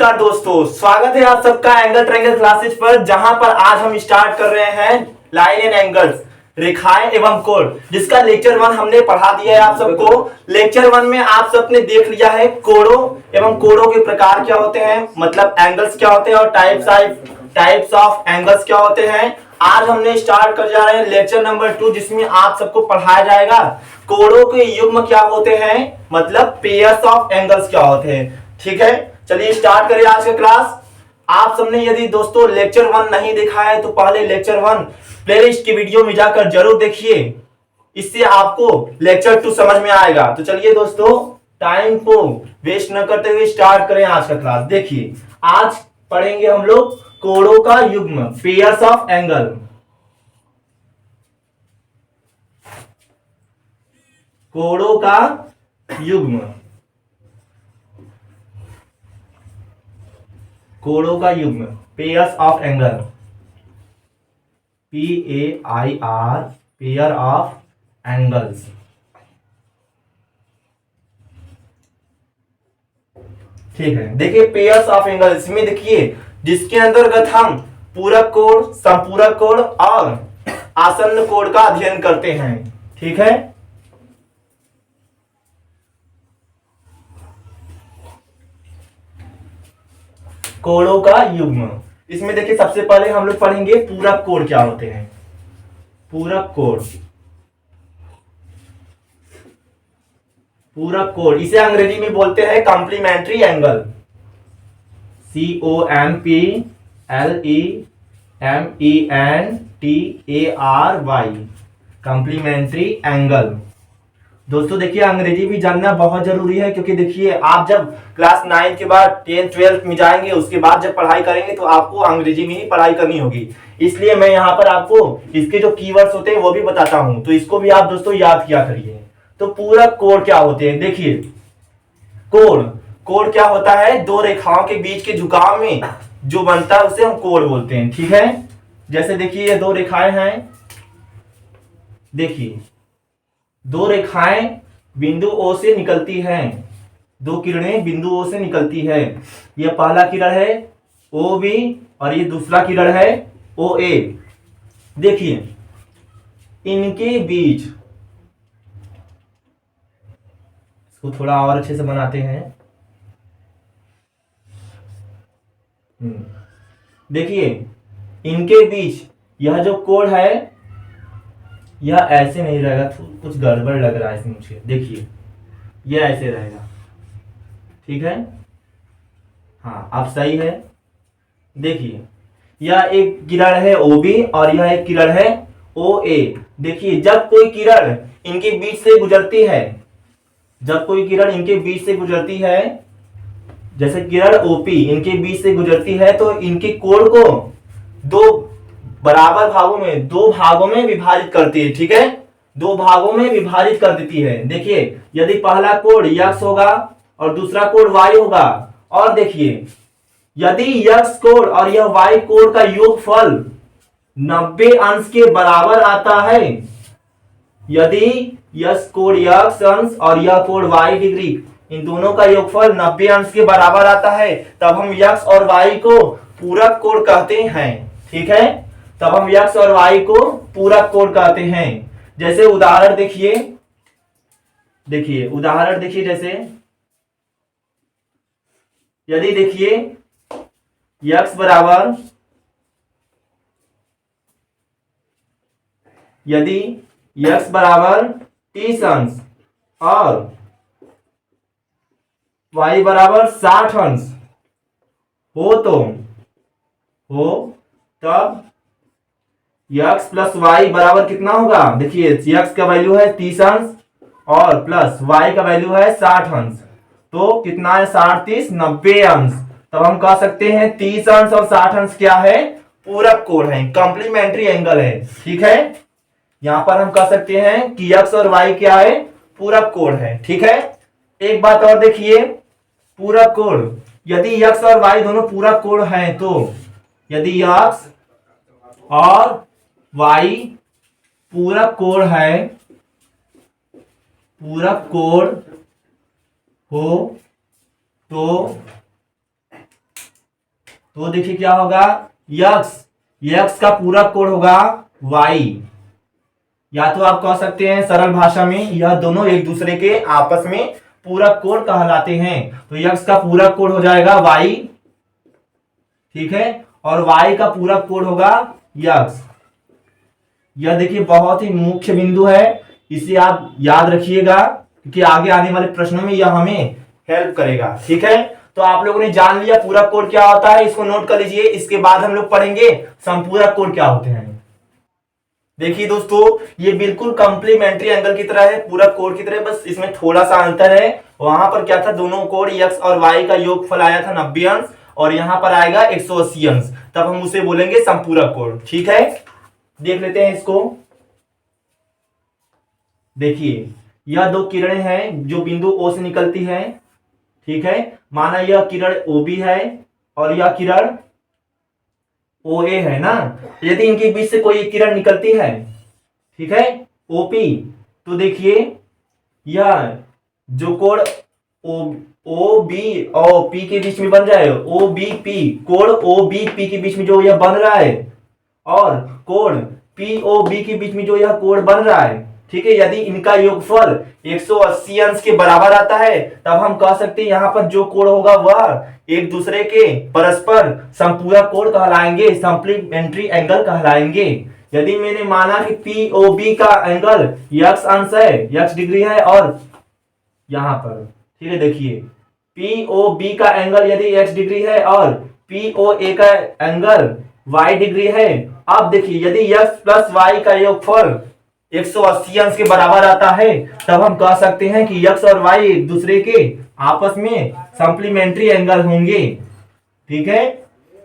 नमस्कार दोस्तों, स्वागत है आप सबका एंगल ट्रायंगल क्लासेस पर, जहां पर आज हम स्टार्ट कर रहे हैं लाइन एंड एंगल्स, रेखाएं एवं कोण, जिसका लेक्चर 1 हमने पढ़ा दिया है आप सबको। लेक्चर 1 में आप सबने देख लिया है कोणों एवं कोणों के प्रकार क्या होते हैं, मतलब एंगल्स क्या होते हैं और टाइप्स ऑफ एंगल्स क्या होते हैं। आज हमने स्टार्ट कर जा रहे हैं लेक्चर नंबर 2, जिसमें आप सबको पढ़ाया जाएगा कोणों के युग्म क्या होते हैं, मतलब पेयर्स ऑफ एंगल्स क्या होते हैं। ठीक है, चलिए स्टार्ट करें आज का क्लास। आप सबने यदि दोस्तों लेक्चर 1 नहीं देखा है तो पहले लेक्चर 1 प्लेलिस्ट की वीडियो में जाकर जरूर देखिए, इससे आपको लेक्चर 2 समझ में आएगा। तो चलिए दोस्तों, टाइम को वेस्ट न करते हुए स्टार्ट करें आज का क्लास। देखिए, आज पढ़ेंगे हम लोग कोणों का युग्म, पेयर्स ऑफ एंगल। कोणों का युग्म, कोणों का युग्म, pairs of angle, PAIR, pair of angles. ठीक है, देखिए पेयर्स ऑफ एंगल, इसमें देखिए जिसके अंतर्गत हम पूरक कोण, संपूरक कोण और आसन्न कोण का अध्ययन करते हैं। ठीक है, कोणों का युग्म, इसमें देखिए सबसे पहले हम लोग पढ़ेंगे पूरक कोण क्या होते हैं। पूरक कोण, पूरक कोण इसे अंग्रेजी में बोलते हैं complementary angle, COMPLEMENTARY, complementary angle. दोस्तों देखिए, अंग्रेजी भी जानना बहुत जरूरी है, क्योंकि देखिए आप जब क्लास 9 के बाद 10th 12th में जाएंगे, उसके बाद जब पढ़ाई करेंगे तो आपको अंग्रेजी में ही पढ़ाई करनी होगी। इसलिए मैं यहाँ पर आपको इसके जो कीवर्ड्स होते हैं वो भी बताता हूँ, तो इसको भी आप दोस्तों याद किया करिए। तो पूरक कोण क्या होते हैं, देखिए कोण, कोण क्या होता है, दो रेखाओं के बीच के झुकाव में जो बनता है उसे हम कोण बोलते हैं। ठीक है, जैसे देखिए ये दो रेखाएं हैं, देखिए दो रेखाएं बिंदु O से निकलती हैं, दो किरणें बिंदु O से निकलती है। यह पहला किरण है OB और ये दूसरा किरण है OA। देखिए इनके बीच, इसको थोड़ा और अच्छे से बनाते हैं। देखिए इनके बीच यह जो कोण है यह ऐसे नहीं रहेगा, कुछ गड़बड़ लग रहा है इसमें मुझे। देखिए यह ऐसे रहेगा, ठीक है, हाँ अब सही है। देखिए यह एक किरण है OB और यह एक किरण है OA। देखिए जब कोई किरण इनके बीच से गुजरती है, जब कोई किरण इनके बीच से गुजरती है, जैसे किरण OP इनके बीच से गुजरती है, तो इनके कोण को दो बराबर भागों में, दो भागों में विभाजित करती है। ठीक है, दो भागों में विभाजित कर देती है। देखिए यदि पहला कोण x होगा और दूसरा कोण y होगा, और देखिए यदि x कोण और यह y कोण का योगफल 90 अंश के बराबर आता है, यदि यह कोण x अंश और यह कोण y डिग्री, इन दोनों का योगफल 90 अंश के बराबर आता है, तब हम x और y को पूरक कोण कहते हैं। ठीक है, तब हम x और y को पूरक कोण कहते हैं। जैसे उदाहरण देखिए, देखिए उदाहरण देखिए, जैसे यदि देखिए x बराबर, यदि x बराबर 30 अंश और y बराबर 60 अंश हो, तब x प्लस वाई बराबर कितना होगा। देखिए x का वैल्यू है 30 अंश और प्लस y का वैल्यू है 60 अंश, तो कितना है 60 30 90 अंश। तब हम कह सकते हैं 30 अंश और 60 अंश क्या है, पूरक कोण है, कॉम्प्लीमेंट्री एंगल है। ठीक है, यहां पर हम कह सकते हैं कि x और y क्या है, पूरक कोण है। ठीक है, एक बात और देखिए, पूरक कोण, यदि x और y दोनों पूरक कोण हैं, तो यदि x और y पूरक कोण है, पूरक कोण हो तो तो देखिए क्या होगा, यक्स, यक्स का पूरा कोण होगा वाई। या तो आप कह सकते हैं सरल भाषा में, यह दोनों एक दूसरे के आपस में पूरक कोण कहलाते हैं। तो यक्स का पूरक कोण हो जाएगा वाई, ठीक है, और वाई का पूरक कोण होगा यक्स। यह देखिए बहुत ही मुख्य बिंदु है, इसे आप याद रखिएगा क्योंकि आगे आने वाले प्रश्नों में यह हमें हेल्प करेगा। ठीक है, तो आप लोगों ने जान लिया पूरक कोण क्या होता है, इसको नोट कर लीजिए। इसके बाद हम लोग पढ़ेंगे संपूरक कोण क्या होते हैं। देखिए दोस्तों, ये बिल्कुल कंप्लीमेंट्री एंगल की तरह है, पूरक कोण की तरह, बस इसमें थोड़ा सा अंतर है। वहां पर क्या था, दोनों कोण एक्स और वाई का योगफल आया था 90 अंश, और यहां पर आएगा 180 अंश, तब हम उसे बोलेंगे संपूरक कोण। ठीक है, देख लेते हैं इसको। देखिए यह दो किरणें हैं जो बिंदु ओ से निकलती है। ठीक है, माना यह किरण OB है और यह किरण OA है ना। यदि इनके बीच से कोई किरण निकलती है, ठीक है, OP, तो देखिए यह जो कोण OB और P के बीच में बन रहा है, OBP, कोण OBP के बीच में जो यह बन रहा है, और कोण POB के बीच में जो यह कोण बन रहा है, ठीक है, यदि इनका योगफल 180 अंश के बराबर आता है, तब हम कह सकते हैं यहां पर जो कोण होगा वह एक दूसरे के परस्पर संपूरक कोण कहलाएंगे, सप्लीमेंट्री एंगल कहलाएंगे। यदि मैंने माना कि POB का एंगल x अंश है, x डिग्री है, और यहां पर, ठीक है, देखिए POB का एंगल यदि x डिग्री है और POA का एंगल y डिग्री है। अब देखिए यदि x प्लस y का योगफल 180 अंश के बराबर आता है, तब हम कह सकते हैं कि x और y एक दूसरे के आपस में सप्लीमेंट्री एंगल होंगे। ठीक है,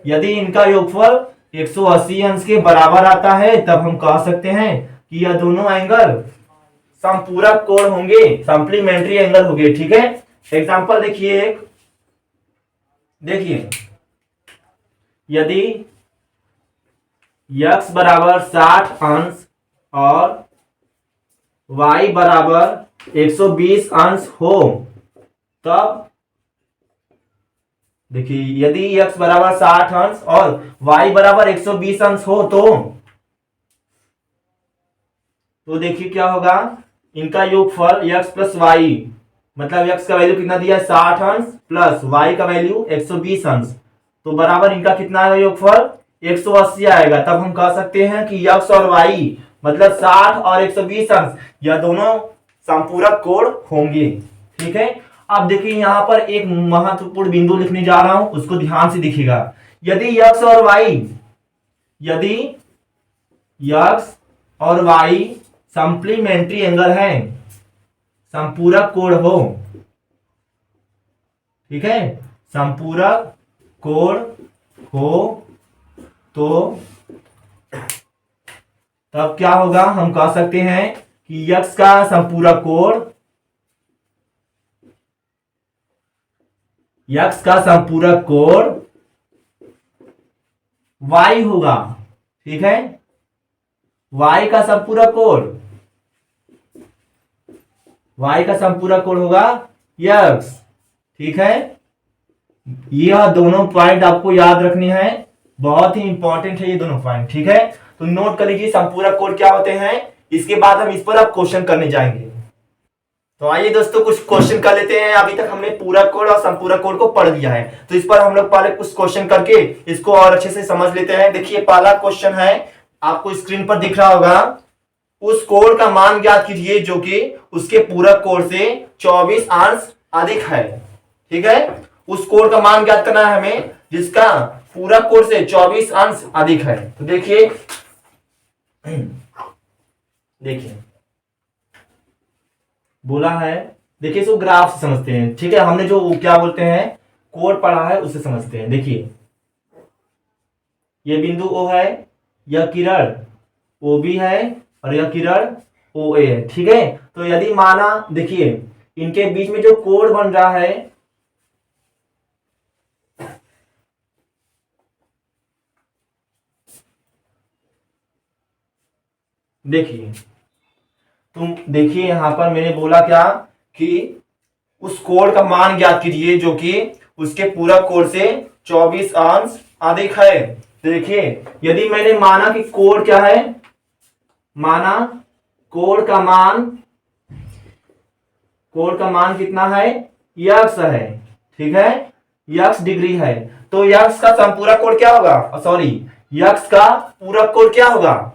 यदि इनका योगफल 180 अंश के बराबर आता है, तब हम कह सकते हैं कि यह दोनों एंगल संपूरक कोण होंगे, सप्लीमेंट्री एंगल होंगे। ठीक है, एग्जांपल देखिए एक, देखिए यदि x बराबर 60 अंश और y बराबर 120 अंश हो, तब देखिए यदि x बराबर 60 अंश और y बराबर 120 अंश हो, तो देखिए क्या होगा, इनका योगफल x प्लस वाई, मतलब x का वैल्यू कितना दिया है 60 अंश, प्लस y का वैल्यू 120 अंश, तो बराबर इनका कितना आएगा योगफल 180 आएगा। तब हम कह सकते हैं कि x और y मतलब 60 और 120 अंश, यह दोनों संपूरक कोण होंगे। ठीक है, अब देखिए यहां पर एक महत्वपूर्ण बिंदु लिखने जा रहा हूं, उसको ध्यान से देखिएगा। यदि x और y, यदि x और y सप्लीमेंट्री एंगल है, संपूरक कोण हो, ठीक है, संपूरक कोण हो, तो तब क्या होगा, हम कह सकते हैं कि x का संपूरक कोण, x का संपूरक कोण y होगा। ठीक है, y का संपूरक कोण, y का संपूरक कोण होगा x। ठीक है, यह दोनों पॉइंट आपको याद रखने हैं, बहुत ही इंपॉर्टेंट है ये दोनों पॉइंट। ठीक है, तो नोट कर लीजिए संपूरक कोण क्या होते हैं, इसके बाद हम इस पर अब क्वेश्चन करने जाएंगे। तो आइए दोस्तों कुछ क्वेश्चन कर लेते हैं। अभी तक हमने पूरक कोण और संपूरक कोण को पढ़ लिया है, तो इस पर हम लोग पहले कुछ क्वेश्चन करके इसको और अच्छे से समझ लेते हैं। देखिए पहला क्वेश्चन है, आपको स्क्रीन पर दिख रहा होगा, उस कोण का मान ज्ञात कीजिए जो कि उसके पूरक कोण से 24 अंश अधिक है। ठीक है, उस कोण का मान ज्ञात करना है हमें जिसका पूरक कोण से 24 अंश अधिक है। तो देखिए देखिए बोला है, देखिए इसको ग्राफ से समझते हैं। ठीक है, हमने जो क्या बोलते हैं कोण पढ़ा है उससे समझते हैं। देखिए ये बिंदु O है, यह किरण OB है और यह किरण OA है। ठीक है, तो यदि माना, देखिए इनके बीच में जो कोण बन रहा है, देखिए तुम देखिए यहां पर मैंने बोला क्या कि उस कोण का मान ज्ञात कीजिए जो कि उसके पूरक कोण से 24 अंश अधिक है। देखिए यदि मैंने माना कि कोण क्या है, माना कोण का मान कितना है, यक्स है, ठीक है, यक्स डिग्री है। तो यक्स का संपूरक कोण क्या होगा, सॉरी यक्स का पूरक कोण क्या होगा,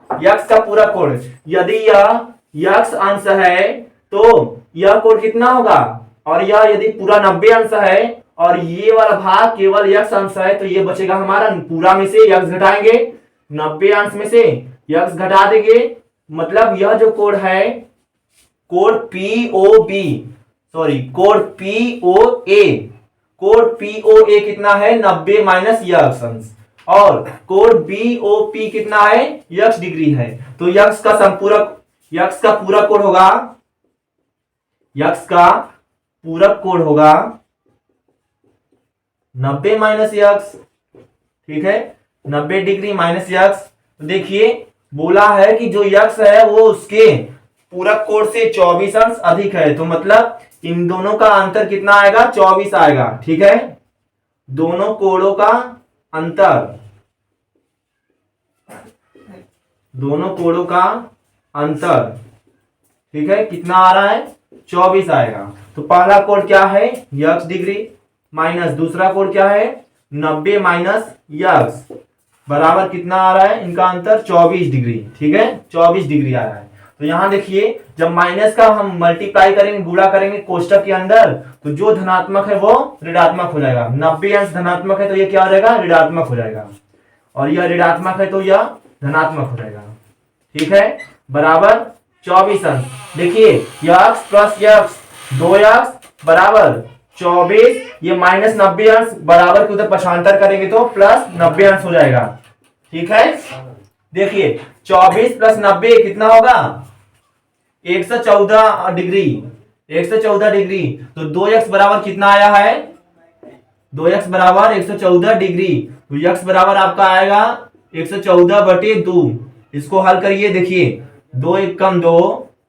यक्स का पूरक कोण। यदि यह यक्स अंश है तो यह कोण कितना होगा, और यह यदि पूरा 90 अंश है और ये वाला भाग केवल यक्स अंश है तो ये बचेगा हमारा, पूरा में से यक्स घटाएंगे, 90 अंश में से यक्स घटा देंगे, मतलब यह जो कोण है कोण पीओबी, सॉरी कोण पीओए, कोण पीओए कितना है 90 माइनस यक्स अंश, और कोण बीओपी कितना है, यक्स डिग्री है। तो यक्स का पूरक कोण होगा, यक्स का पूरक कोण होगा 90 माइनस यक्स, ठीक है, 90 डिग्री माइनस यक्स। तो देखिए बोला है कि जो यक्स है वो उसके पूरक कोण से 24 अंश अधिक है, तो मतलब इन दोनों का अंतर कितना आएगा, 24 आएगा, ठीक है, दोनों कोणों का अंतर, दोनों कोणों का अंतर, ठीक है, कितना आ रहा है, 24 आएगा। तो पहला कोण क्या है, यक्स डिग्री, माइनस दूसरा कोण क्या है 90 माइनस यक्स, बराबर कितना आ रहा है, इनका अंतर 24 डिग्री, ठीक है, 24 डिग्री आ रहा है। तो यहां देखिए जब माइनस का हम मल्टीप्लाई करेंगे, गुणा करेंगे कोष्टक के अंदर, तो जो धनात्मक है वो ऋणात्मक हो जाएगा, 90 अंश धनात्मक है तो ये क्या हो जाएगा, ऋणात्मक हो जाएगा, और यह ऋणात्मक है तो यह धनात्मक हो जाएगा, ठीक है, बराबर 24 अंश। देखिए यक्स प्लस यक्स 2x बराबर 24, ये माइनस 90 अंश बराबर के उधर पक्षांतर करेंगे तो प्लस 90 अंश हो जाएगा, ठीक है। देखिए 24 प्लस 90 कितना होगा, 114 डिग्री, 114 डिग्री। तो 2x बराबर कितना आया है, 2x बराबर 114 डिग्री, तो x बराबर आपका आएगा 114/2। इसको हल करिए, देखिए 2 एक कम 2,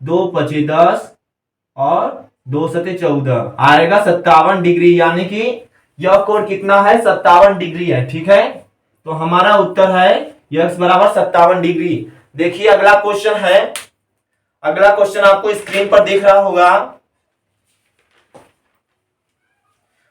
2 पचे 10 और 2 सते 14 आएगा 57 डिग्री, यानी कि यह कोण कितना है, 57 डिग्री है, ठीक है। तो हमारा उत्तर है x बराबर 57 डिग्री। देखिए अगला क्वेश्चन है, अगला क्वेश्चन आपको स्क्रीन पर दिख रहा होगा,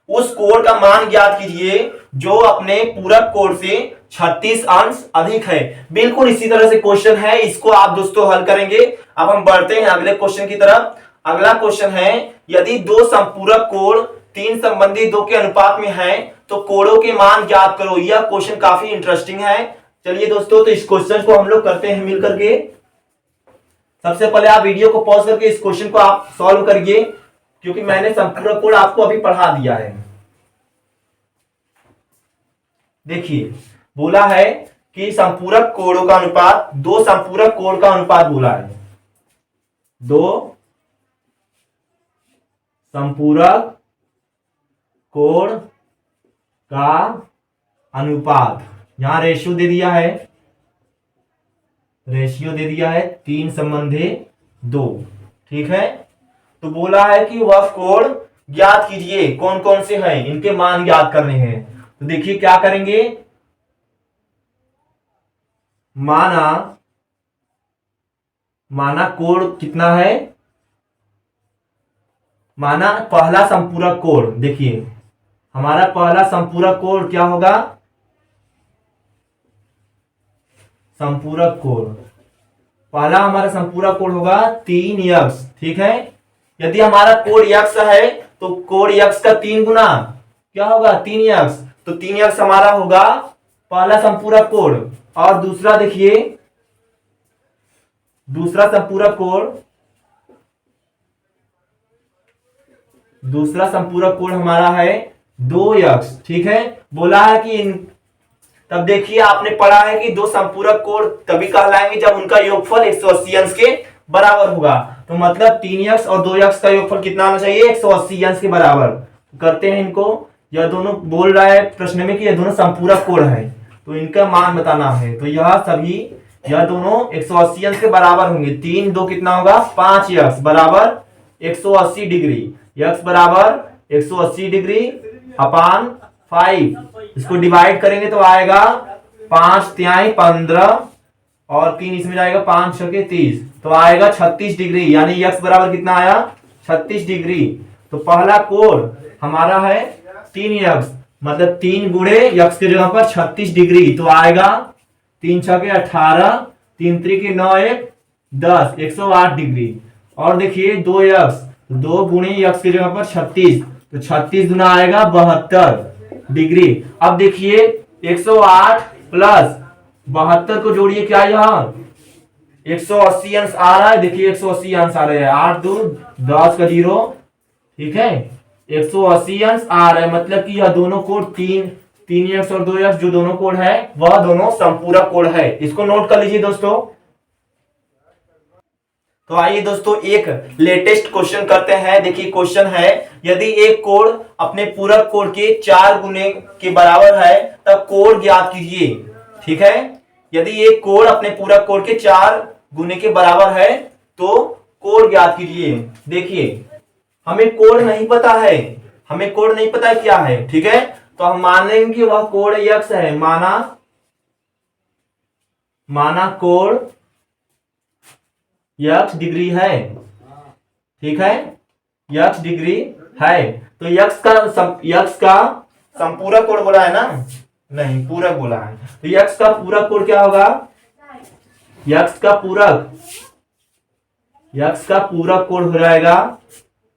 उस कोण का मान ज्ञात कीजिए जो अपने पूरक कोण से 36 अंश अधिक है। बिल्कुल इसी तरह से क्वेश्चन है, इसको आप दोस्तों हल करेंगे। अब हम बढ़ते हैं अगले क्वेश्चन की तरफ। अगला क्वेश्चन है, यदि दो संपूरक कोण 3 संबंधी 2 के अनुपात में है तो कोणों के मान ज्ञात करो। यह क्वेश्चन काफी इंटरेस्टिंग है। चलिए दोस्तों, तो इस क्वेश्चन को हम लोग करते हैं मिलकर के। सबसे पहले आप वीडियो को पॉज करके इस क्वेश्चन को आप सॉल्व करिए, क्योंकि मैंने संपूरक कोण आपको अभी पढ़ा दिया है। देखिए बोला है कि संपूरक कोणों का अनुपात, दो संपूरक कोण का अनुपात बोला है, दो संपूरक कोण का अनुपात, यहां रेशियो दे दिया है, रेशियो दे दिया है 3 संबंधी 2, ठीक है। तो बोला है कि वह कोण ज्ञात कीजिए, कौन कौन से हैं, इनके मान ज्ञात करने हैं। तो देखिए क्या करेंगे, माना कोण कितना है, माना पहला संपूरक कोण, देखिए हमारा पहला संपूरक कोण क्या होगा, संपूरक कोण, पहला हमारा संपूरक कोण होगा 3x, ठीक है। यदि हमारा कोण x है तो कोण x का 3 गुना क्या होगा, 3x, तो 3x हमारा होगा पहला संपूरक कोण। और दूसरा देखिए, दूसरा संपूरक कोण, दूसरा संपूरक कोण हमारा है 2x, ठीक है। बोला है कि तब देखिए आपने पढ़ा है कि दो संपूरक कोण तभी कहलाएंगे जब उनका योगफल 180 अंश के बराबर होगा। तो मतलब 3x और 2x का योगफल कितना आना चाहिए, 180 अंश के बराबर। करते हैं इनको, यह दोनों बोल रहा है प्रश्न में कि यह दोनों संपूरक कोण है, तो इनका मान बताना है। तो यह दोनों 180 अंश के बराबर होंगे। 3 2 कितना होगा, 5x बराबर 180 डिग्री, x बराबर 180 डिग्री अपान 5। इसको डिवाइड करेंगे तो आएगा 5 तिहाई 15 और 3 इसमें जाएगा 5 छके 30, तो आएगा 36 डिग्री। यानी यक्स बराबर कितना आया 36 डिग्री। तो पहला कोण हमारा है 3 यक्स, मतलब 3 गुणे यक्स की जगह पर 36 डिग्री, तो आएगा 3 छके 18, 3 त्रिक 9 1 10, 108 डिग्री। और देखिए 2 यक्स, 2 गुणे यक्स की जगह पर 36, तो 36 गुना आएगा 72 डिग्री। अब देखिए 108 प्लस 72 को जोड़िए, क्या यहाँ 180 अंश आ रहा है। देखिए 180 अंश आ रहा है, 8 2 10 का 0, ठीक है 180 अंश आ रहा है, मतलब कि यह दोनों कोण 3 यक्स और 2 यक्स जो दोनों कोण है वह दोनों संपूरक कोण है। इसको नोट कर लीजिए दोस्तों। तो आइए दोस्तों एक लेटेस्ट क्वेश्चन करते हैं। देखिए क्वेश्चन है, यदि एक कोण अपने पूरक कोण के 4 गुने के बराबर है तब कोण ज्ञात कीजिए। ठीक है, यदि एक कोण अपने पूरक कोण के 4 गुने के बराबर है तो कोण ज्ञात कीजिए। देखिए हमें कोण नहीं पता है, हमें कोण नहीं पता है क्या है, ठीक है, तो हम मान लेंगे कि वह कोण यक्स है। माना कोण यक्स डिग्री है, ठीक है, यक्स डिग्री है। तो यक्स का संपूरक कोण बोला है ना, नहीं पूरक बोला है, तो यक्स का पूरक कोण क्या होगा, यक्स का पूरक कोण हो जाएगा।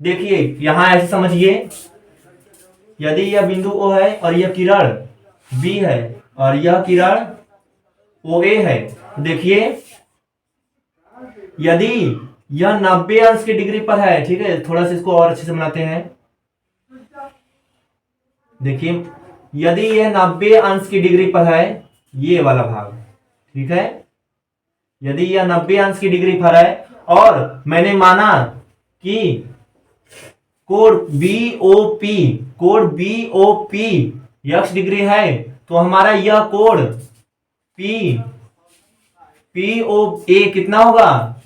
देखिए यहां ऐसे समझिए, यदि यह बिंदु O है और यह किरण B है और यह किरण OA है, देखिए यदि यह 90 अंश की डिग्री पर है, ठीक है, थोड़ा सा इसको और अच्छे से बनाते हैं। देखिए यदि यह 90 अंश की डिग्री पर है, ये वाला भाग, ठीक है, यदि यह 90 अंश की डिग्री पर है और मैंने माना कि कोण BOP यक्स डिग्री है, तो हमारा यह कोण POA कितना होगा,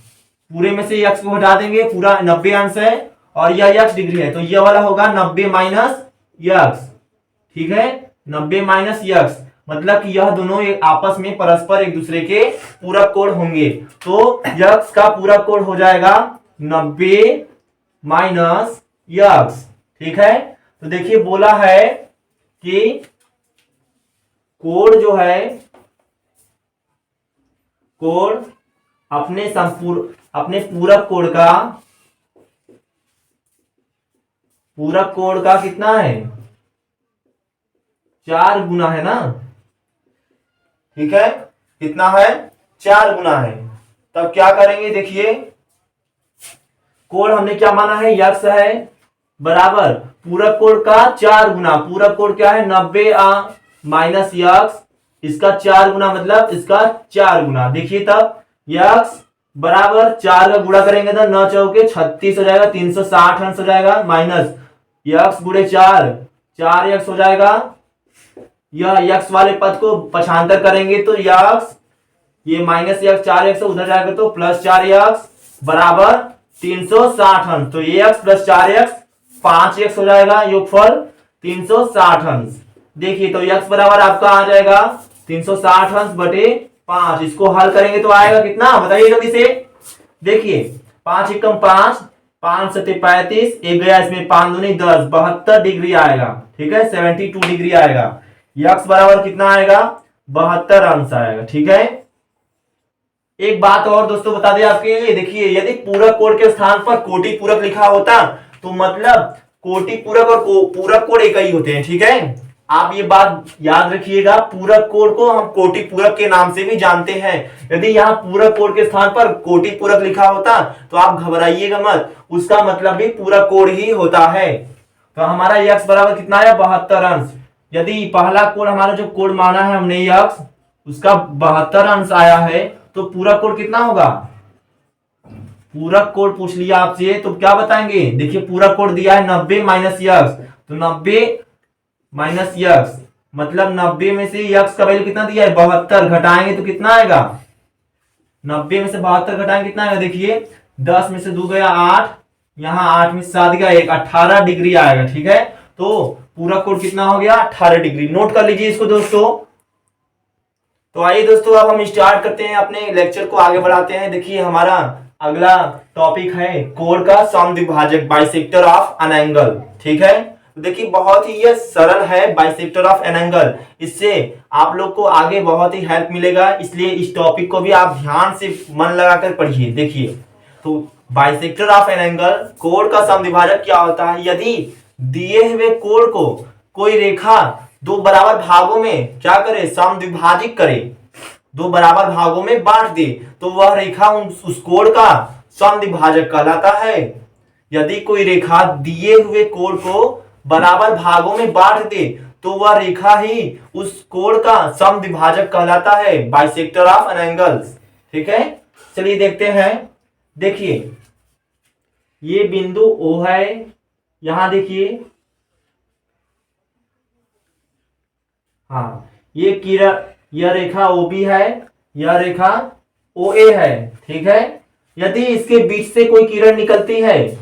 पूरे में से यक्स को हटा देंगे, पूरा 90 अंश है और यह यक्स डिग्री है, तो यह वाला होगा 90 माइनस यक्स, ठीक है, 90 माइनस यक्स, मतलब कि यह दोनों आपस में परस्पर एक दूसरे के पूरक कोण होंगे। तो यक्स का पूरक कोण हो जाएगा 90 माइनस यक्स, ठीक है। तो देखिए बोला है कि कोण जो है, कोण अपने पूरक कोण का कितना है, 4 गुना है ना, ठीक है, कितना है 4 गुना है। तब क्या करेंगे, देखिए कोण हमने क्या माना है, यक्स है बराबर पूरक कोण का 4 गुना, पूरक कोण क्या है 90 माइनस यक्स, इसका 4 गुना मतलब इसका 4 गुना। देखिए तब यक्स बराबर 4 का गुणा करेंगे तो 9 चौके 36 हो जाएगा, 360 अंश हो जाएगा, माइनस यक्स गुणे 4 यक्स हो जाएगा। यह यक्स वाले पद को पक्षांतर करेंगे तो यक्स, ये माइनस यक्स 4 यक्स उधर जाएगा तो प्लस 4 यक्स बराबर 360 अंश, तो ये यक्स प्लस 4 यक्स 5 यक्स हो जाएगा, योगफल 360 अंश। देखिए तो यक्स बराबर आपका आ जाएगा 360 अंश बटे 5। इसको हल करेंगे तो आएगा कितना, बताइए जल्दी से। देखिए 5 एकम 5, 5 सत्ते 35, एक गया इसमें 5 दूनी 10, 72 डिग्री आएगा, ठीक है, 72 डिग्री आएगा। यक्स बराबर कितना आएगा, 72 अंश आएगा, ठीक है। एक बात और दोस्तों बता दें आपके लिए, देखिए यदि पूरक कोण के स्थान पर कोटि पूरक लिखा होता तो मतलब कोटि पूरक और पूरक कोण एक ही होते हैं, ठीक है, आप ये बात याद रखिएगा। पूरक कोण को हम कोटि पूरक के नाम से भी जानते हैं। यदि यहाँ पूरक कोण के स्थान पर कोटि पूरक लिखा होता तो आप घबराइएगा मत, उसका मतलब भी पूरक कोण ही होता है। तो हमारा यक्स बराबर कितना आया, 72 अंश। यदि पहला कोण हमारा जो कोण माना है हमने यक्स, उसका 72 अंश आया है, तो पूरक कोण कितना होगा, पूरक कोण पूछ लिया आपसे तो क्या बताएंगे। देखिए पूरक कोण दिया है 90 माइनस यक्स, तो 90 माइनस यक्स मतलब 90 में से यक्स का वैल्यू कितना दिया है, 72, घटाएंगे तो कितना आएगा, 90 में से 72 घटाएंगे कितना आएगा, देखिए 10 में से 2 गया 8, यहाँ 8 में से 7 गया 1, 18 डिग्री आएगा, ठीक है। तो पूरा कोण कितना हो गया 18 डिग्री। नोट कर लीजिए इसको दोस्तों। तो आइए दोस्तों अब हम स्टार्ट करते हैं, अपने लेक्चर को आगे बढ़ाते हैं। देखिए हमारा अगला टॉपिक है कोण का समद्विभाजक, बाइसेक्टर ऑफ एन एंगल। ठीक है, तो देखिए बहुत ही ये सरल है बाइसेक्टर ऑफ एन एंगल, इससे आप लोग को आगे बहुत ही हेल्प मिलेगा, इसलिए इस टॉपिक को भी आप ध्यान से मन लगाकर पढ़िए। देखिए तो बाइसेक्टर ऑफ एन एंगल, कोण का समद्विभाजक क्या होता है? यदि दिए हुए कोण को कोई रेखा दो बराबर भागों में क्या करे? समद्विभाजित करे, दो बराबर भागों में बांट दे, तो वह रेखा उस कोण का समद्विभाजक कहलाता है। यदि कोई रेखा दिए हुए कोण को बराबर भागों में बांट दे तो वह रेखा ही उस कोण का समद्विभाजक कहलाता है, बाइसेक्टर ऑफ एन एंगल। ठीक है, चलिए देखते हैं। देखिए ये बिंदु O है, यहां देखिए, हाँ ये किरण, यह रेखा OB है, यह रेखा OA है। ठीक है, यदि इसके बीच से कोई किरण निकलती है,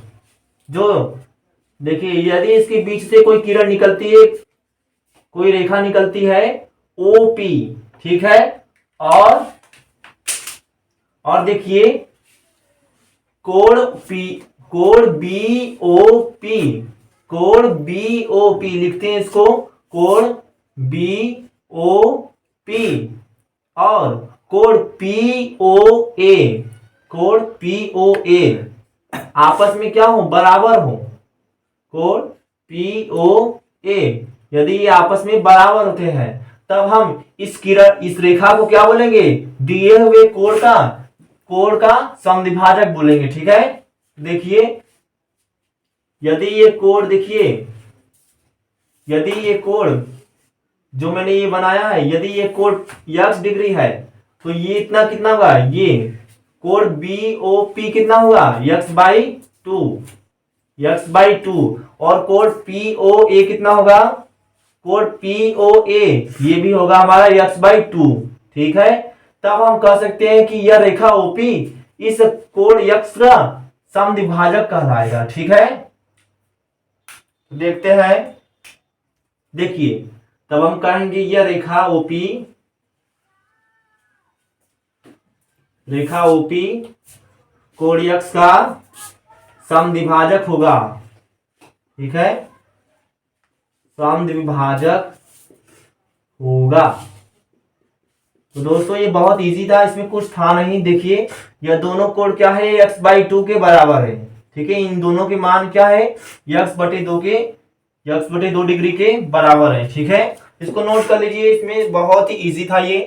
जो देखिए यदि इसके बीच से कोई किरण निकलती है, कोई रेखा निकलती है OP। ठीक है, और देखिए कोण BOP, कोण BOP लिखते हैं इसको, कोण BOP, और कोण POA, कोण POA आपस में क्या हो? बराबर हो। कोण POA यदि ये आपस में बराबर होते हैं तब हम इस रेखा को क्या बोलेंगे? दिए हुए कोण का समद्विभाजक बोलेंगे। ठीक है, देखिए यदि ये कोण, देखिए यदि ये कोण जो मैंने ये बनाया है, यदि ये कोण x डिग्री है तो ये इतना कितना होगा? ये कोण BOP कितना हुआ? x/2, और कोण POA कितना होगा? कोण POA ये भी होगा हमारा x/2। ठीक है, तब हम कह सकते हैं कि यह रेखा OP इस कोण x का समद्विभाजक कहलाएगा। ठीक है, देखते हैं। देखिए तब हम कहेंगे यह रेखा OP कोण x का समद्विभाजक होगा। ठीक है, समद्विभाजक होगा। तो दोस्तों ये बहुत इजी था, इसमें कुछ था नहीं। देखिए यह दोनों कोण क्या है? x/2 के बराबर है। ठीक है, इन दोनों के मान क्या है? x/2 डिग्री के बराबर है। ठीक है, इसको नोट कर लीजिए, इसमें बहुत ही इजी था ये।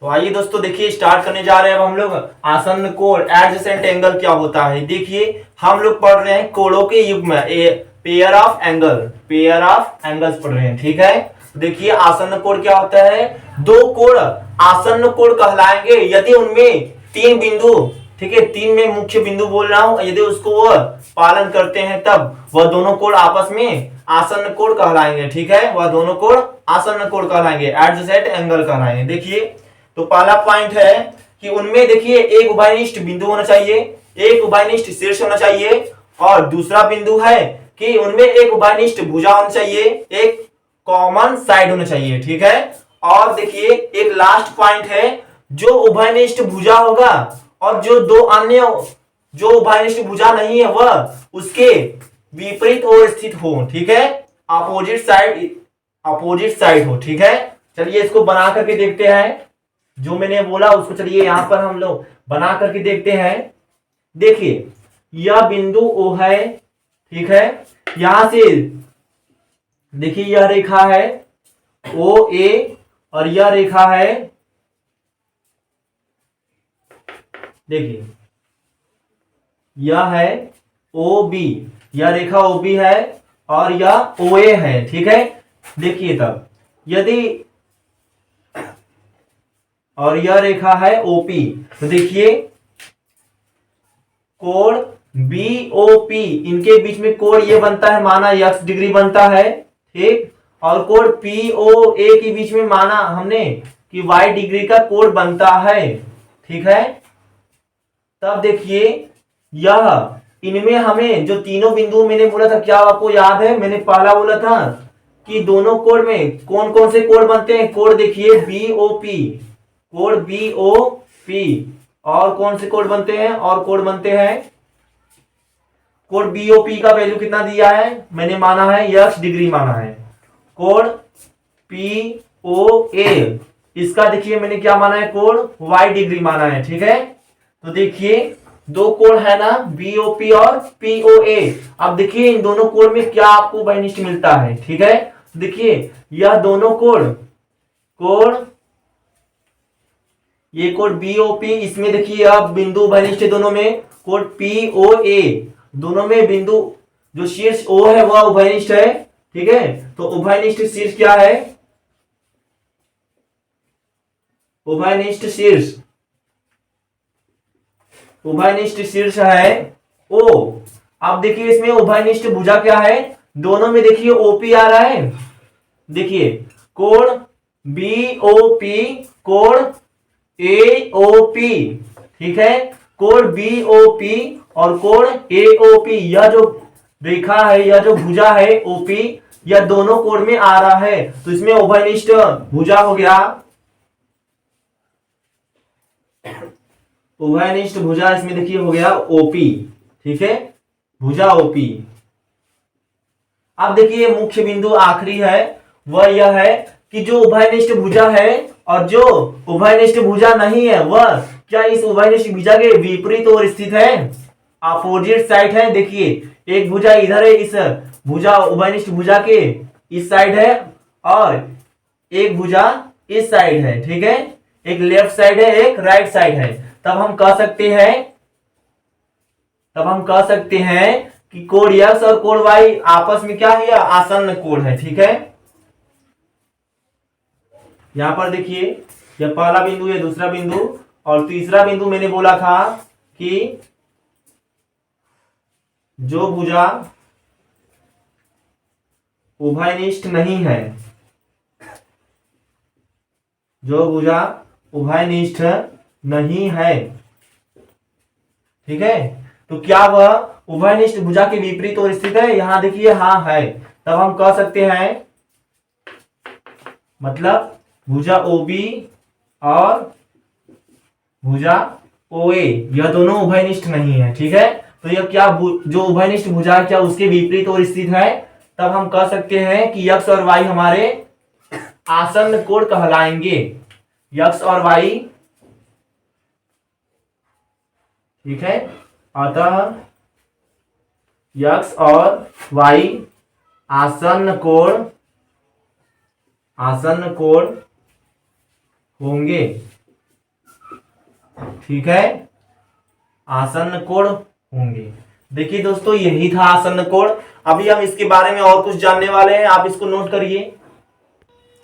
तो आइए दोस्तों देखिए स्टार्ट करने जा रहे हैं अब हम लोग आसन्न कोण, एडजेसेंट एंगल क्या होता है। देखिए हम लोग पढ़ रहे हैं कोणों के युग्म, पेयर ऑफ एंगल्स पढ़ रहे हैं। ठीक है, देखिए आसन्न कोण क्या होता है? दो कोण आसन्न कोण कहलाएंगे यदि उनमें तीन बिंदु, ठीक है, तीन में मुख्य बिंदु बोल रहा हूं, यदि उसको वह पालन करते हैं तब वह दोनों कोण आपस में आसन्न कोण कहलाएंगे। ठीक है, वह दोनों कोण आसन्न कोण कहलाएंगे, एडजेसेंट एंगल कहलाएंगे। देखिए तो पहला पॉइंट है कि उनमें देखिए एक उभयनिष्ठ बिंदु होना चाहिए, एक उभयनिष्ठ शीर्ष होना चाहिए, और दूसरा बिंदु है कि उनमें एक उभयनिष्ठ भुजा होना चाहिए, एक कॉमन साइड होना चाहिए। ठीक है, और देखिए एक लास्ट पॉइंट है, जो उभयनिष्ठ भुजा होगा और जो दो अन्य जो उभयनिष्ठ भुजा नहीं है वह उसके विपरीत ओर स्थित हो। ठीक है, अपोजिट साइड हो। ठीक है, चलिए इसको बना करके देखते हैं, जो मैंने बोला उसको चलिए यहां पर हम लोग बना करके देखते हैं। देखिए यह बिंदु O है। ठीक है, यहां से देखिए यह रेखा है OA और यह रेखा है, देखिए यह है OB, यह रेखा OB है और यह OA है। ठीक है, देखिए तब यदि, और यह रेखा है OP, तो देखिए कोण BOP, इनके बीच में कोण ये बनता है माना x डिग्री बनता है। ठीक, और कोण POA के बीच में माना हमने कि y डिग्री का कोण बनता है। ठीक है, तब देखिए यह इनमें हमें जो तीनों बिंदु मैंने बोला था, क्या आपको याद है? मैंने पहला बोला था कि दोनों कोण में कौन कौन से कोण बनते हैं। कोण देखिए बीओपी, कोण बीओपी। और कौन से कोण बनते हैं? और कोण बनते हैं, कोण बीओपी का वैल्यू कितना दिया है? मैंने माना है x डिग्री माना है। कोण पीओए, इसका देखिए मैंने क्या माना है? कोण y डिग्री माना है। ठीक है, तो देखिए दो कोण है ना, बीओपी और पीओए। अब देखिए इन दोनों कोण में क्या आपको उभयनिष्ठ मिलता है। ठीक है, देखिए यह दोनों कोण, कोण ये कोण बीओपी, इसमें देखिए अब बिंदु उभयनिष्ठ दोनों में। कोण पीओए, दोनों में बिंदु जो शीर्ष ओ है वह उभयनिष्ठ है। ठीक है, तो उभयनिष्ठ शीर्ष क्या है? उभयनिष्ठ शीर्ष, उभयनिष्ठ शीर्ष है ओ। अब देखिए इसमें उभयनिष्ठ भुजा क्या है? दोनों में देखिए ओपी आ रहा है। देखिए कोण बीओपी, कोण एओपी। ठीक है, कोण बीओपी और कोण एओपी, यह जो रेखा है, यह जो भुजा है ओपी, यह दोनों कोण में आ रहा है, तो इसमें उभयनिष्ठ भुजा हो गया। उभयनिष्ठ भुजा इसमें देखिए हो गया ओपी। ठीक है, भुजा ओपी। अब देखिए मुख्य बिंदु आखिरी है, वह यह है कि जो उभयनिष्ठ भुजा है और जो उभयनिष्ठ भुजा नहीं है, वह क्या इस उभयनिष्ठ भुजा के विपरीत ओर स्थित है, अपोजिट साइड है। देखिए एक भुजा इधर है, इस भुजा उभयनिष्ठ भुजा के इस साइड है, और एक भुजा इस साइड है। ठीक है, एक लेफ्ट साइड है, एक राइट साइड है। तब हम कह सकते हैं कि कोण x और कोण y आपस में क्या है? आसन्न कोण है। ठीक है, यहां पर देखिए यह पहला बिंदु, यह दूसरा बिंदु, और तीसरा बिंदु मैंने बोला था कि जो भुजा उभयनिष्ठ नहीं है, जो भुजा उभयनिष्ठ नहीं है, ठीक है, तो क्या वह उभयनिष्ठ भुजा के विपरीत ओर स्थित है? यहां देखिए हाँ है। तब हम कह सकते हैं, मतलब भुजा ओबी और भुजा ओए, यह दोनों उभयनिष्ठ नहीं है। ठीक है, तो यह क्या जो उभयनिष्ठ भुजा है, क्या उसके विपरीत ओर स्थित है? तब हम कह सकते हैं कि x और y हमारे आसन्न कोण कहलाएंगे। x और y, ठीक है, अतः x और y आसन्न कोण होंगे। ठीक है, आसन्न कोण होंगे। देखिए दोस्तों यही था आसन्न कोण। अभी हम इसके बारे में और कुछ जानने वाले हैं, आप इसको नोट करिए।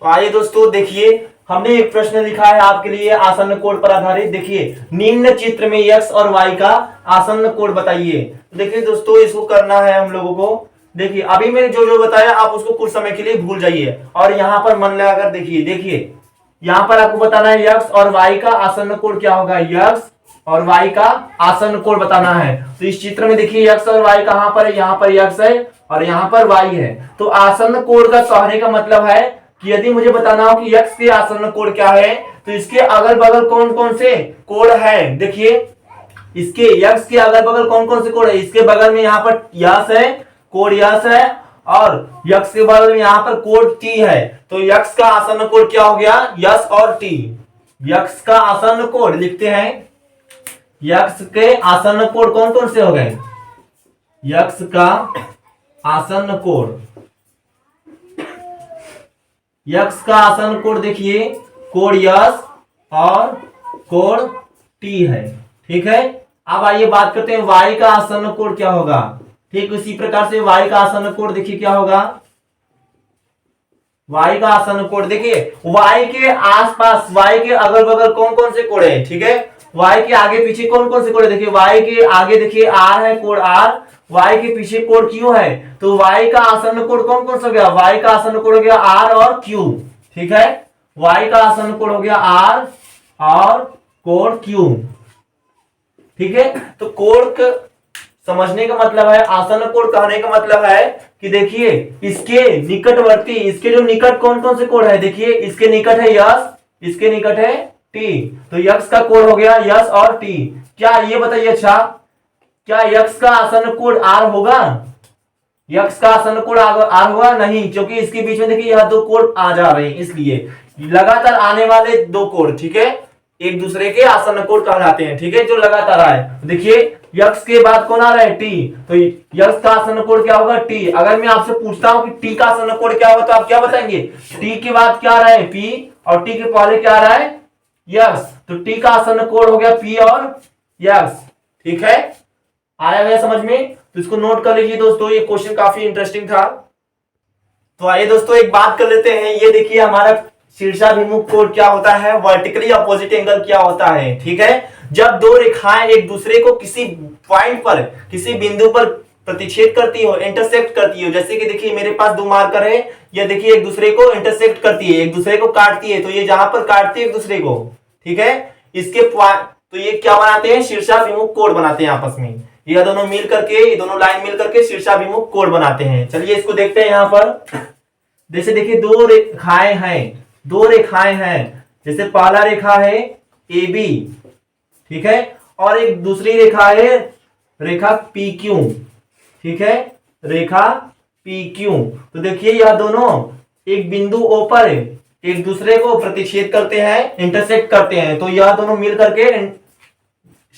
तो आइए दोस्तों देखिए, हमने एक प्रश्न लिखा है आपके लिए आसन्न कोण पर आधारित। देखिए निम्न चित्र में x और y का आसन्न कोण बताइए। तो देखिए दोस्तों इसको करना है हम लोगों को। देखिए अभी मैंने जो जो बताया आप उसको कुछ समय के लिए भूल जाइए, और यहां पर मन लगाकर देखिए यहां पर आपको बताना है x और y का आसन्न कोण क्या होगा। x और y का आसन्न कोण बताना है। तो इस चित्र में देखिए x और y कहां पर है? यहाँ पर x है और यहाँ पर y है। तो आसन्न कोण का कहने का मतलब है कि यदि मुझे बताना हो कि x के आसन्न कोण क्या है, तो इसके अगल बगल कौन कौन से कोण है। देखिए इसके x के अगल बगल कौन कौन से कोण है। इसके बगल में यहाँ पर यश है, कोण यश है, और x के बगल में यहाँ पर कोण t है। तो x का आसन्न कोण क्या हो गया? यश और t। x का आसन्न कोण लिखते हैं, x के आसन्न कोण कौन कौन से हो गए? x का आसन्न कोण, x का आसन्न कोण देखिए कोण यश और कोण t है। ठीक है, अब आइए बात करते हैं y का आसन्न कोण क्या होगा। ठीक उसी प्रकार से y का आसन्न कोण देखिए क्या होगा। y का आसन्न कोण देखिए y के आसपास, y के अगल बगल कौन कौन से कोण है। ठीक है, y के आगे पीछे कौन कौन से कोण है। देखिए y के आगे देखिए r है, कोण r, y के पीछे कोण q है। तो y का आसन्न कोण कौन कौन सा हो गया? y का आसन्न कोण हो गया r और q। ठीक है, y का आसन्न कोण हो गया r और कोण q। ठीक है, तो कोण समझने का मतलब है, आसन्न कोण कहने का मतलब है कि देखिए इसके निकटवर्ती, इसके जो निकट कौन कौन से कोण है, देखिए इसके निकट है यस, इसके निकट है टी, तो यक्स का कोण हो गया यस और टी। क्या ये बताइए, अच्छा क्या यक्स का आसन्न कोण आर होगा? यक्स का आसन्न कोण आर होगा नहीं, क्योंकि इसके बीच में देखिए यह दो कोण आ जा रहे हैं, इसलिए लगातार आने वाले दो कोण, ठीक है, एक दूसरे के आसन्न कोण कहलाते हैं, ठीक है, जो लगातार आए। देखिए यक्स के बाद कौन आ रहा है? टी, तो यक्स का आसन्न कोण क्या होगा? टी। अगर मैं आपसे पूछता हूं कि टी का आसन्न कोण क्या होगा, तो आप क्या बताएंगे? टी के बाद क्या आ रहा है? पी, और टी के पहले क्या आ रहा है? यक्स, तो टी का आसन्न कोण हो गया पी और यक्स, ठीक है, आया गया समझ में? तो इसको नोट कर लीजिए दोस्तों, ये क्वेश्चन काफी इंटरेस्टिंग था। तो आइए दोस्तों एक बात कर लेते हैं, ये देखिए हमारा शीर्षाभिमुख कोण क्या होता है, वर्टिकली अपोजिट एंगल क्या होता है, ठीक है। जब दो रेखाएं एक दूसरे को किसी पॉइंट पर, किसी बिंदु पर प्रतिच्छेद करती हो, इंटरसेक्ट करती हो, जैसे कि देखिए मेरे पास दो मार्कर है, ये देखिए एक दूसरे को इंटरसेक्ट करती है, एक दूसरे को काटती है, तो ये जहां पर काटती है एक दूसरे को, ठीक है, इसके तो ये क्या बनाते हैं? शीर्षाभिमुख कोण बनाते हैं आपस में, ये दोनों मिल करके, ये दोनों लाइन मिल करके शीर्षाभिमुख कोण बनाते हैं। चलिए इसको देखते हैं। यहां पर जैसे देखिए दो रेखाएं हैं, दो रेखाएं हैं, जैसे पहला रेखा है ए बी, ठीक है, और एक दूसरी रेखा है रेखा पी क्यू, ठीक है, रेखा पी क्यू। तो देखिए यह दोनों एक बिंदु ओ पर एक दूसरे को प्रतिच्छेद करते हैं, इंटरसेक्ट करते हैं, तो यह दोनों मिल करके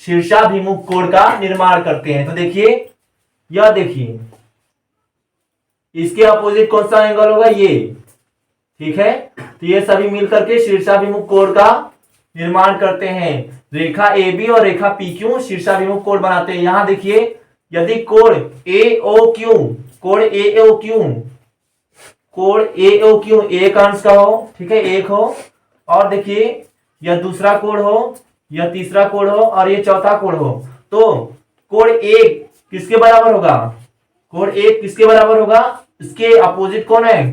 शीर्षाभिमुख कोण का निर्माण करते हैं। तो देखिए यह देखिए इसके अपोजिट कौन सा एंगल होगा? ये, ठीक है, तो ये सभी मिलकर के शीर्षाभिमुख कोण का निर्माण करते हैं। रेखा ए बी और रेखा पी क्यू शीर्षाभिमुख कोण बनाते हैं। यहां देखिए यदि कोण ए ओ क्यू, कोण ए ओ क्यू, कोण ए ओ क्यू एक अंश का हो, ठीक है, एक हो, और देखिए यह दूसरा कोण हो, यह तीसरा कोण हो, और ये चौथा कोण हो, तो कोण एक किसके बराबर होगा? कोण एक किसके बराबर होगा? इसके अपोजिट कौन है?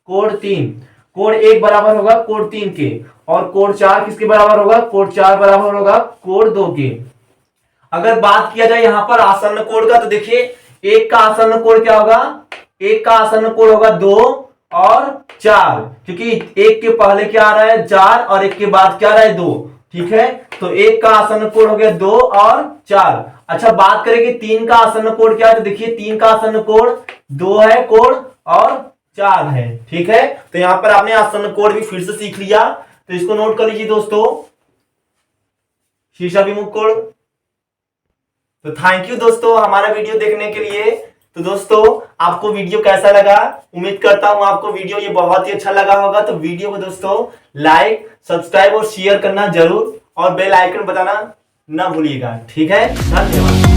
कोण तीन। कोण एक बराबर होगा कोण तीन के, और कोण चार किसके बराबर होगा? कोण चार बराबर होगा कोण दो के। अगर बात किया जाए यहां पर आसन्न कोण का, तो देखिए एक का आसन्न कोण क्या होगा? एक का आसन्न कोण होगा दो और चार, क्योंकि एक के पहले क्या आ रहा है? चार, और एक के बाद क्या आ रहा है? दो, ठीक है, तो एक का आसन्न कोण हो गया दो और चार। अच्छा बात करें कि तीन का आसन्न कोण क्या है, तो देखिए तीन का आसन्न कोण दो है कोण और चार है, ठीक है, तो यहां पर आपने आसन्न कोण भी फिर से सीख लिया, तो इसको नोट कर लीजिए दोस्तों, शीर्षाभिमुख कोण। तो थैंक यू दोस्तों हमारा वीडियो देखने के लिए। तो दोस्तों आपको वीडियो कैसा लगा? उम्मीद करता हूं आपको वीडियो ये बहुत ही अच्छा लगा होगा। तो वीडियो को दोस्तों लाइक, सब्सक्राइब और शेयर करना जरूर, और बेल आइकन बताना ना भूलिएगा, ठीक है, धन्यवाद।